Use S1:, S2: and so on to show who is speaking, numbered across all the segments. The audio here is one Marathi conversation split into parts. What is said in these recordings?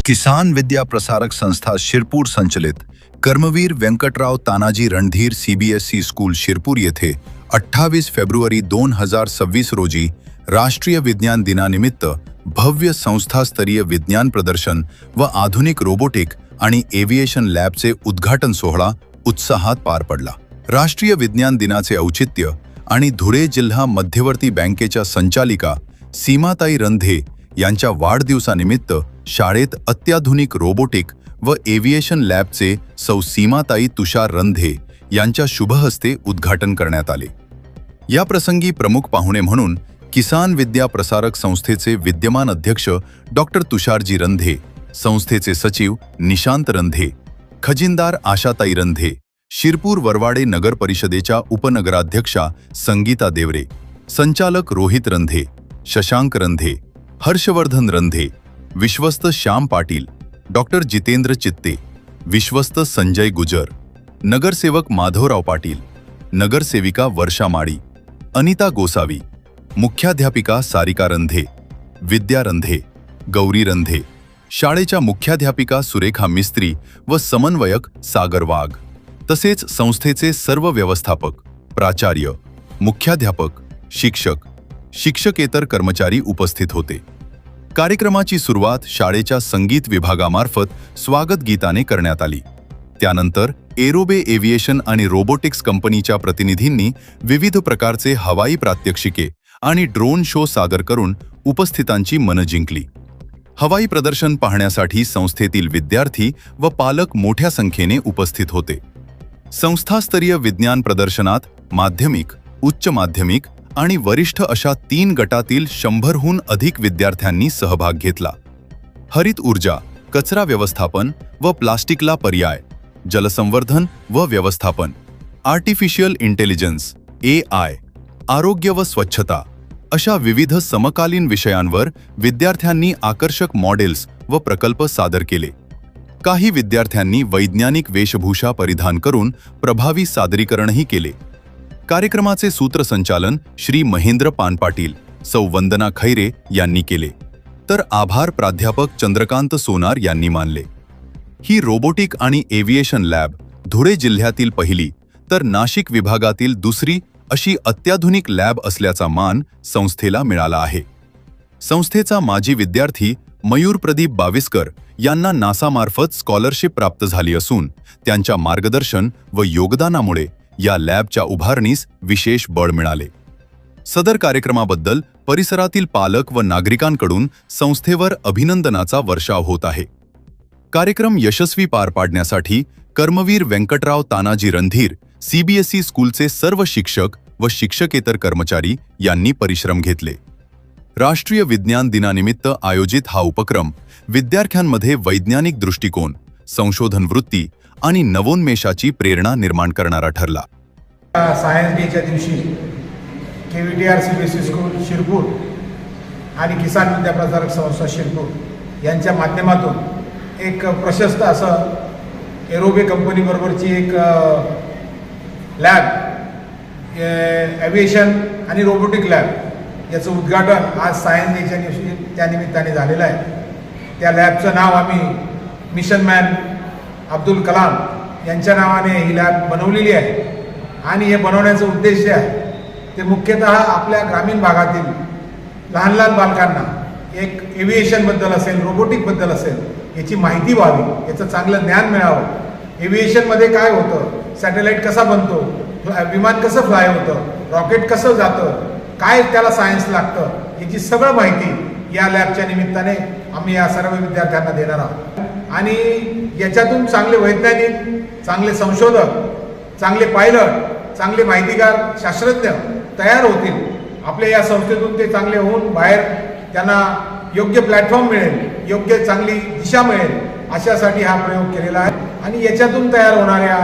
S1: किसान विद्या प्रसारक संस्था शिरपूर संचलित कर्मवीर व्यंकटराव तानाजी रणधीर सीबीएसई स्कूल शिरपूर येथे 28 फेब्रुवारी 2026 रोजी राष्ट्रीय विज्ञान दिनानिमित्त भव्य संस्थास्तरीय विज्ञान प्रदर्शन व आधुनिक रोबोटिक आणि एव्हिएशन लॅबचे उद्घाटन सोहळा उत्साहात पार पडला। राष्ट्रीय विज्ञान दिनाचे औचित्य आणि धुळे जिल्हा मध्यवर्ती बँकेच्या संचालिका सीमाताई रंधे यांच्या वाढदिवसानिमित्त शाळेत अत्याधुनिक रोबोटिक व एव्हिएशन लॅबचे सौ सीमाताई तुषार रंधे यांच्या शुभहस्ते उद्घाटन करण्यात आले। या प्रसंगी प्रमुख पाहुणे म्हणून किसान विद्या प्रसारक संस्थेचे विद्यमान अध्यक्ष डॉक्टर तुषारजी रंधे, संस्थेचे सचिव निशांत रंधे, खजिनदार आशाताई रंधे, शिरपूर वरवाडे नगर परिषदेच्या उपनगराध्यक्षा संगीता देवरे, संचालक रोहित रंधे, शशांक रंधे, हर्षवर्धन रंधे, विश्वस्त श्याम पाटील, डॉक्टर जितेंद्र चित्ते, विश्वस्त संजय गुजर, नगरसेवक माधवराव पाटील, नगरसेविका वर्षा माळी, अनिता गोसावी, मुख्याध्यापिका सारिका रंधे, विद्या रंधे, गौरी रंधे, शाळेच्या मुख्याध्यापिका सुरेखा मिस्त्री व समन्वयक सागर वाघ, तसेच संस्थेचे सर्व व्यवस्थापक, प्राचार्य, मुख्याध्यापक, शिक्षक, शिक्षकेतर कर्मचारी उपस्थित होते। कार्यक्रमाची सुरुवात शाळेच्या संगीत विभागामार्फत स्वागत गीताने करण्यात आली। त्यानंतर एरोबे एव्हिएशन आणि रोबोटिक्स कंपनीच्या प्रतिनिधींनी विविध प्रकारचे हवाई प्रात्यक्षिके आणि ड्रोन शो सादर करून उपस्थितांची मनं जिंकली। हवाई प्रदर्शन पाहण्यासाठी संस्थेतील विद्यार्थी व पालक मोठ्या संख्येने उपस्थित होते। संस्थास्तरीय विज्ञान प्रदर्शनात माध्यमिक, उच्च माध्यमिक आणि वरिष्ठ अशा 3 गटातील 100हून अधिक विद्यार्थ्यांनी सहभाग घेतला। हरित ऊर्जा, कचरा व्यवस्थापन व प्लास्टिकला पर्याय, जलसंवर्धन व व्यवस्थापन, आर्टिफिशियल इंटेलिजन्स AI, आरोग्य व स्वच्छता अशा विविध समकालीन विषयांवर विद्यार्थ्यांनी आकर्षक मॉडेल्स व प्रकल्प सादर केले। काही विद्यार्थ्यांनी वैज्ञानिक वेशभूषा परिधान करून प्रभावी सादरीकरणही केले। कार्यक्रमाचे सूत्रसंचालन श्री महेंद्र पानपाटील, सौ वंदना खैरे यांनी केले, तर आभार प्राध्यापक चंद्रकांत सोनार यांनी मानले। ही रोबोटिक आणि एव्हिएशन लॅब धुळे जिल्ह्यातील पहिली तर नाशिक विभागातील दुसरी अशी अत्याधुनिक लॅब असल्याचा मान संस्थेला मिळाला आहे। संस्थेचा माजी विद्यार्थी मयूर प्रदीप बाविस्कर यांना नासामार्फत स्कॉलरशिप प्राप्त झाली असून त्यांच्या मार्गदर्शन व योगदानामुळे या लॅबच्या उभारणीस विशेष बळ मिळाले। सदर कार्यक्रमाबद्दल परिसरातील पालक व नागरिकांकडून संस्थेवर अभिनंदनाचा वर्षाव होत आहे। कार्यक्रम यशस्वी पार पाडण्यासाठी कर्मवीर व्यंकटराव तानाजी रणधीर सीबीएसई स्कूलचे सर्व शिक्षक व शिक्षकेतर कर्मचारी यांनी परिश्रम घेतले। राष्ट्रीय विज्ञान दिनानिमित्त आयोजित हा उपक्रम विद्यार्थ्यांमध्ये वैज्ञानिक दृष्टिकोन, संशोधन वृत्ती आणि नवोन्मेषाची प्रेरणा निर्माण करणारा ठरला।
S2: सायन्स डेच्या दिवशी KVTR सीबीएसई स्कूल शिरपूर आणि किसान विद्या प्रसारक संस्था शिरपूर यांच्या माध्यमातून एक प्रशस्त असं एरोबे कंपनीबरोबरची एक लॅब, एव्हिएशन आणि रोबोटिक लॅब याचं उद्घाटन आज सायन्स डेच्या दिवशी त्यानिमित्ताने झालेलं आहे। त्या लॅबचं नाव आम्ही मिशन मॅन अब्दुल कलाम यांच्या नावाने ही लॅब बनवलेली आहे आणि हे बनवण्याचा उद्देश जे आहे ते मुख्यतः आपल्या ग्रामीण भागातील लहान लहान बालकांना एक एव्हिएशनबद्दल असेल, रोबोटिकबद्दल असेल याची माहिती व्हावी, याचं चांगलं ज्ञान मिळावं। एव्हिएशनमध्ये काय होतं, सॅटेलाईट कसा बनतो, विमान कसं फ्लाय होतं, रॉकेट कसं जातं, काय त्याला सायन्स लागतं, याची सगळं माहिती या लॅबच्या निमित्ताने आम्ही या सर्व विद्यार्थ्यांना देणार आहोत। आणि याच्यातून चांगले वैज्ञानिक, चांगले संशोधक, चांगले पायलट, चांगले माहितीगार, शास्त्रज्ञ तयार होतील। आपल्या या संस्थेतून ते चांगले होऊन बाहेर त्यांना योग्य प्लॅटफॉर्म मिळेल, योग्य चांगली दिशा मिळेल, अशासाठी हा प्रयोग केलेला आहे। आणि याच्यातून तयार होणाऱ्या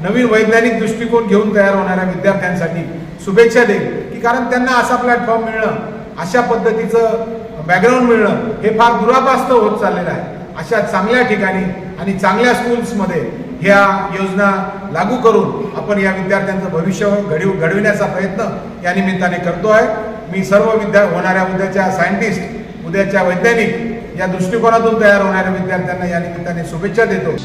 S2: नवीन वैज्ञानिक दृष्टिकोन घेऊन तयार होणाऱ्या विद्यार्थ्यांसाठी शुभेच्छा देईल की कारण त्यांना असा प्लॅटफॉर्म मिळणं, अशा पद्धतीचं बॅकग्राऊंड मिळणं हे फार दुरापास्त होत चाललेलं आहे। अशा चांगल्या ठिकाणी आणि चांगल्या स्कूल्समध्ये ह्या योजना लागू करून आपण या विद्यार्थ्यांचं भविष्य घडविण्याचा प्रयत्न या निमित्ताने करतो आहे। मी सर्व होणाऱ्या उद्याच्या सायंटिस्ट, उद्याच्या वैज्ञानिक या दृष्टिकोनातून तयार होणाऱ्या विद्यार्थ्यांना या निमित्ताने शुभेच्छा देतो.